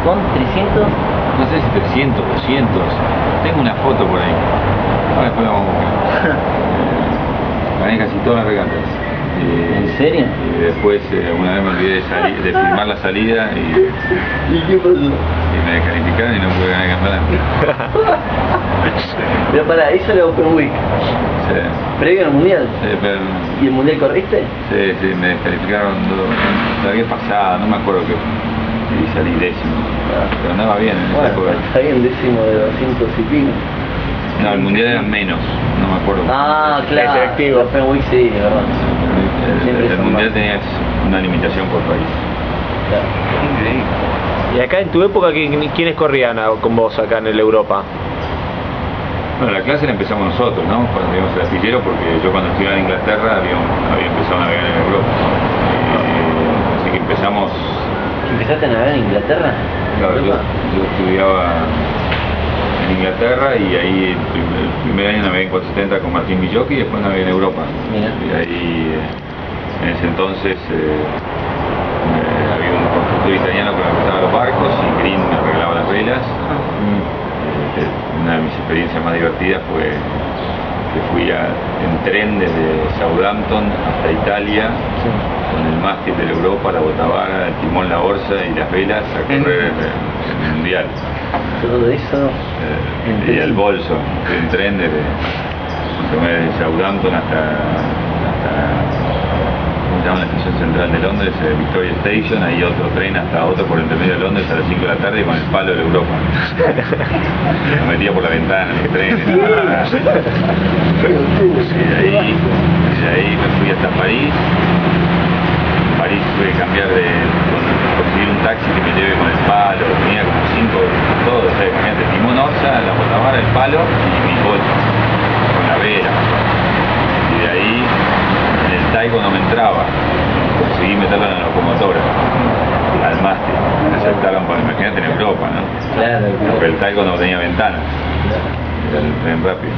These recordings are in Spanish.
¿Con 300? No sé si 300, 200. Tengo una foto por ahí. Ahora después la vamos a buscar. Gané casi todas las regatas. ¿En serio? Y después una vez me olvidé de filmar la salida ¿Y qué pasó? y me descalificaron y no pude ganar el campeonato. Pero para eso era Open Week. Sí. ¿Previo al mundial? Sí, pero, ¿Y el mundial corriste? sí, me descalificaron la vez pasada, no me acuerdo qué. Y salí décimo. Pero andaba bien en esa época. Está bien, décimo de 200 y pico. No, el mundial eran menos, no me acuerdo. Ah, claro. selectivo. El Open Week sí, de verdad. El mundial tenía una limitación por país. Claro. Increíble. Y acá en tu época, ¿quiénes corrían con vos acá en el Europa? Bueno, la clase la empezamos nosotros, ¿no? Cuando íbamos al astillero, porque yo cuando estudiaba en Inglaterra había empezado a navegar en Europa. Así que empezamos. ¿Empezaste a navegar en Inglaterra? Claro, yo estudiaba en Inglaterra y ahí el primer año navegué en 470 con Martín Villocchi y después navegué en Europa. Mira. Y ahí, en ese entonces, había un constructor italiano que me prestaba los barcos y Green me arreglaba las velas. Una de mis experiencias más divertidas fue que fui en tren desde Southampton hasta Italia con el mástil de la Europa, la botavara, el timón, la orza y las velas a correr el mundial. Todo eso Y el bolso, fui en tren desde Southampton hasta ¿cómo se llama? La estación central de Londres, Victoria Station, ahí otro tren hasta otro por entre medio de Londres a las 5 de la tarde con el palo de la Europa. Lo metía por la ventana el tren. Y de ahí me fui hasta París. En París tuve que cambiar conseguir un taxi que me lleve con el palo, tenía como 5, todo, o sea, imagínate, timón, orza, la botavara, el palo y mi bolso, con la vela. Y de ahí en el Taigo no me entraba, conseguí meterlo en la locomotora, al mástil, me aceptaron, imagínate en Europa, ¿no? Claro, Porque el Taigo no tenía ventanas, era el tren rápido.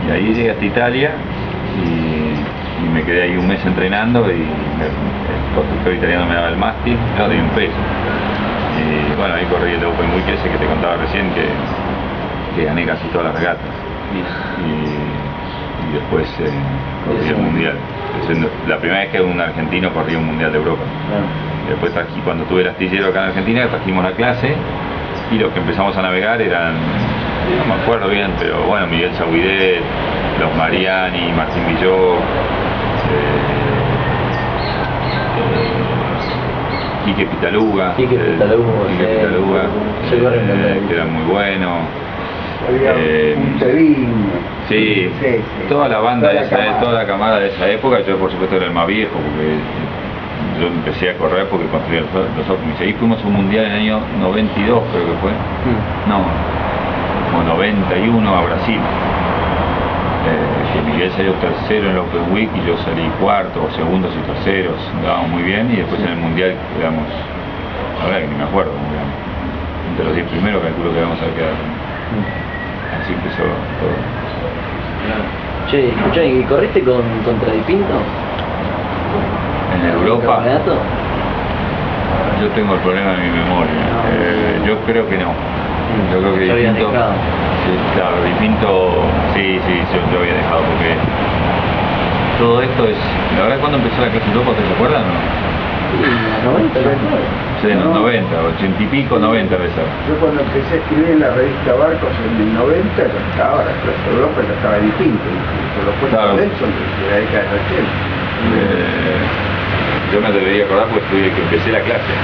Y ahí llegué hasta Italia y me quedé ahí un mes entrenando y el constructor italiano me daba el mástil, yo di un peso. Y bueno, ahí corrí el Open Week ese que te contaba recién que gané casi todas las regatas. Y después corrí el mundial. La primera vez que un argentino corría un mundial de Europa. Después cuando tuve el astillero acá en Argentina trajimos la clase y los que empezamos a navegar eran, no me acuerdo bien, pero bueno, Miguel Sauidet, los Mariani, Martín Villó, Quique Pitaluga, que era muy bueno. Había un Serín. Sí, toda la banda toda la camada de esa época. Yo por supuesto era el más viejo porque yo empecé a correr porque construí los Optimus. Ahí fuimos a un mundial en el año 92 creo que fue. No, como 91 a Brasil. Que Miguel salió tercero en el Open Week y yo salí cuarto o segundos y terceros, andábamos muy bien y después en el mundial quedamos, la verdad que ni me acuerdo, entre los 10 primeros calculo que vamos a quedar. Así empezó todo. Che, escuchá, ¿y corriste contra Di Pinto? En Europa ¿Campeonato? yo tengo el problema de mi memoria. Yo creo que no. Yo creo que Di Pinto, sí, claro, Di Pinto, sí, yo había dejado porque todo esto es, la verdad cuando empezó la clase Europa, ¿te acuerdan o no? Sí, en los 90, Sí, en los 90, 80 y pico, 90 de esa. Yo cuando empecé a escribir en la revista Barcos en el 90 ya estaba la clase de Europa, ya estaba distinto, incluso los cuentos Claro. de él son de la década del 80. Yo me debería acordar porque estuve que empecé la clase.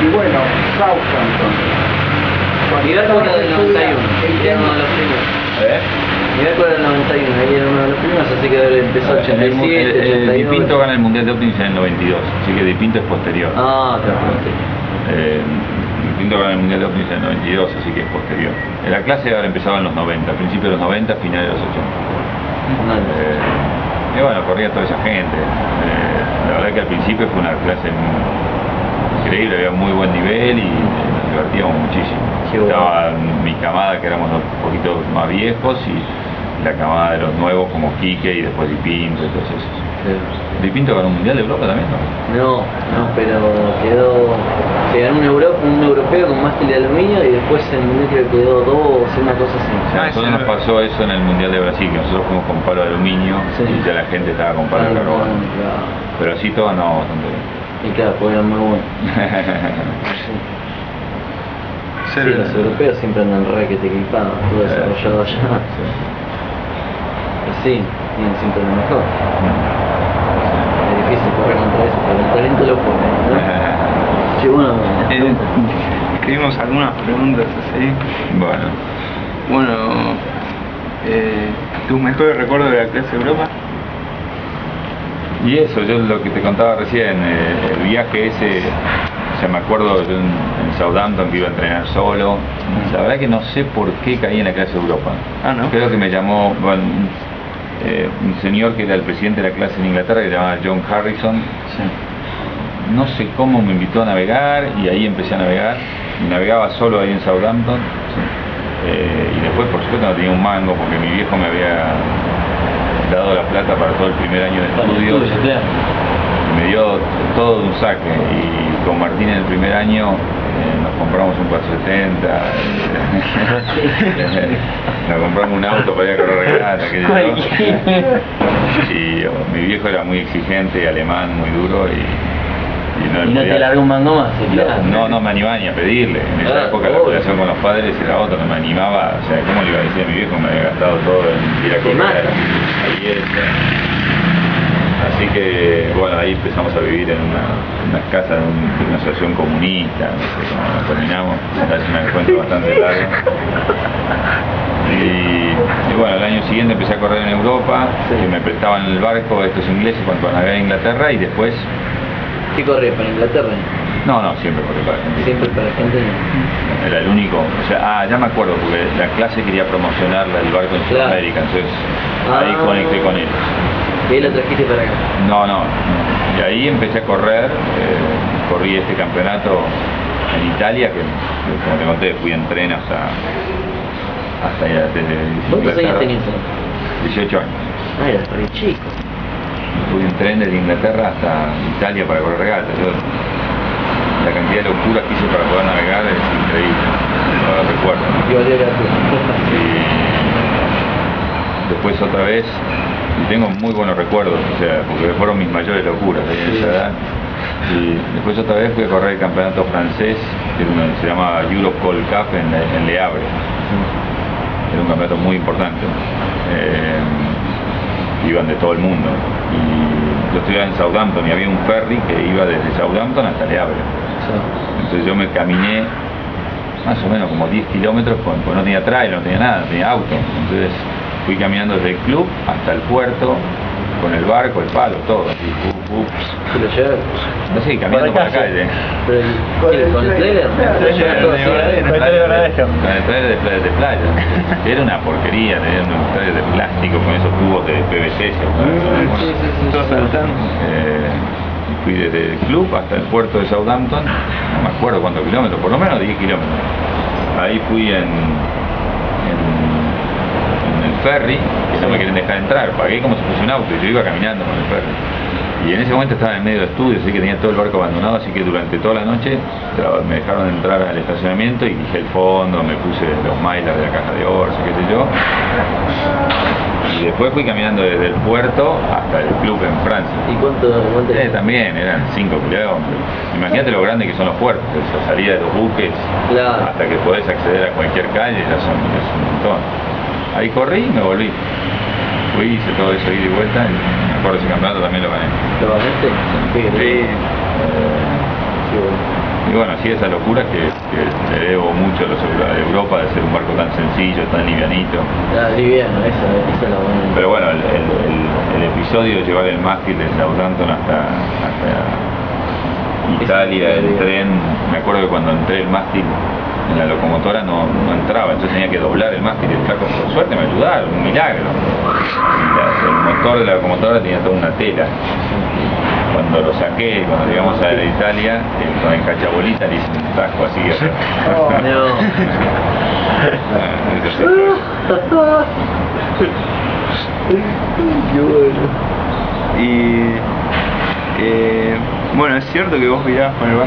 Y bueno, Southampton. Mirá cuál era del 91, era uno de los primeros. Mirá cuál era el 91, ahí era uno de los primeros, así que empezó 87, Di 88. Pinto gana el Mundial de Optimus en el 92, así que Di Pinto es posterior. Ah, claro. Di Pinto gana el Mundial de Optimus en el 92, así que es posterior. La clase habrá empezado en los 90, principios de los 90, finales de los 80. Y bueno, corría toda esa gente. La verdad que al principio fue una clase increíble, había muy buen nivel y nos divertíamos muchísimo. Estaba mi camada que éramos un poquito más viejos y la camada de los nuevos como Quique y después Di Pinto y todos esos. Di Pinto ganó un mundial de Europa también, ¿no? No, pero se ganó un europeo europeo con mástil de aluminio y después en el mundial creo que quedó 2, una cosa así. O sea, a nosotros nos pasó eso en el Mundial de Brasil, que nosotros fuimos con palo de aluminio Sí. y ya la gente estaba con palo de carbono. Claro. Pero así todo no, bastante bien. Y claro, pues eran muy buenos. Sí, los europeos siempre andan requete equipados, todo desarrollado allá. Pero sí, tienen siempre lo mejor. Es difícil correr contra eso, pero el talento lo pone, ¿no? Sí, bueno, Escribimos algunas preguntas así. Bueno, Bueno, ¿tus mejores recuerdos de la clase Europa? y eso, yo lo que te contaba recién, el viaje ese, o sea, me acuerdo yo en Southampton que iba a entrenar solo. La verdad que no sé por qué caí en la clase Europa. Ah, ¿no? Creo que me llamó un señor que era el presidente de la clase en Inglaterra, que se llamaba John Harrison. No sé cómo me invitó a navegar y ahí empecé a navegar. Y navegaba solo ahí en Southampton. Y después, por supuesto, no tenía un mango porque mi viejo me había dado la plata para todo el primer año de estudios. Me dio todo de un saque. Y con Martín en el primer año nos compramos un 470. Nos compramos un auto para ir a correr regata. Y mi viejo era muy exigente, alemán, muy duro. Y no te larga un mango más, claro. No me animaba ni a pedirle. En esa época la relación con los padres era otra, no me animaba. O sea, ¿cómo le iba a decir a mi viejo? Me había gastado todo en ir a correr ayer. Así que, bueno, ahí empezamos a vivir en una casa de una asociación comunista, no sé cómo terminamos. Es un cuento bastante largo. Y bueno, el año siguiente empecé a correr en Europa, que me prestaban el barco estos ingleses cuando navegué a Inglaterra y después... ¿Qué corría para Inglaterra? No, siempre corrí para Argentina. Siempre para Argentina. Era el único, o sea, ya me acuerdo, porque la clase quería promocionar el barco en Claro. Sudamérica, entonces ahí conecté con ellos. ¿Y ahí lo trajiste para acá? No. Y ahí empecé a correr, corrí este campeonato en Italia, que como te conté, fui en tren hasta allá, desde ¿Cuántos años Inglaterra. tenías? 18 años. Ah, eras re chico. Fui en tren desde Inglaterra hasta Italia para correr regatas. La cantidad de locuras que hice para poder navegar es increíble, no lo recuerdo. Y valió la pena. Y después otra vez, y tengo muy buenos recuerdos, o sea, porque fueron mis mayores locuras ahí en esa edad. Y después otra vez fui a correr el campeonato francés, que se llama Eurocall Cup en Le Havre. Era un campeonato muy importante. Iban de todo el mundo. Y yo estudiaba en Southampton y había un ferry que iba desde Southampton hasta Le Havre. Entonces yo me caminé más o menos como 10 kilómetros, pues no tenía trailer, no tenía nada, no tenía auto. Entonces fui caminando desde el club hasta el puerto, con el barco, el palo, todo. Así, ¿Se lo llevaron? así, caminando por la calle. Pero ¿con el trailer? ¿Se lo llevaron todo así? Con el trailer de playa. Era una porquería, tenía un trailer de plástico con esos tubos de PVC. Todos saltando. Y fui desde el club hasta el puerto de Southampton, no me acuerdo cuántos kilómetros, por lo menos 10 kilómetros. Ahí fui en el ferry, que no me quieren dejar entrar, pagué como si fuese un auto y yo iba caminando con el ferry. Y en ese momento estaba en medio de estudios, así que tenía todo el barco abandonado, así que durante toda la noche me dejaron entrar al estacionamiento y lijé el fondo, me puse los milers de la caja de orzo, qué sé yo. Y después fui caminando desde el puerto hasta el club en Francia. ¿Y cuánto También eran 5 kilómetros. Imagínate lo grande que son los puertos, esa salida de los buques, Claro. hasta que podés acceder a cualquier calle, ya es un montón. Ahí corrí y me volví. Fui, hice todo eso ida y vuelta, y me acuerdo ese campeonato también lo gané. ¿Lo ganaste? Sí. Sí, bueno. Y bueno, sí, esa locura que le debo mucho a Europa de ser un barco tan sencillo, tan livianito. Liviano, esa es la buena. Pero bueno, el episodio de llevar el mástil de Southampton hasta Italia, el tren, me acuerdo que cuando entré el mástil en la locomotora no entraba, entonces tenía que doblar el mástil y el flaco, por suerte me ayudaron, un milagro. Y el motor de la locomotora tenía toda una tela. Cuando lo saqué, cuando llegamos a Italia, con el cachabolita le hice un tasco así. Y bueno, es cierto que vos mirabas con el banco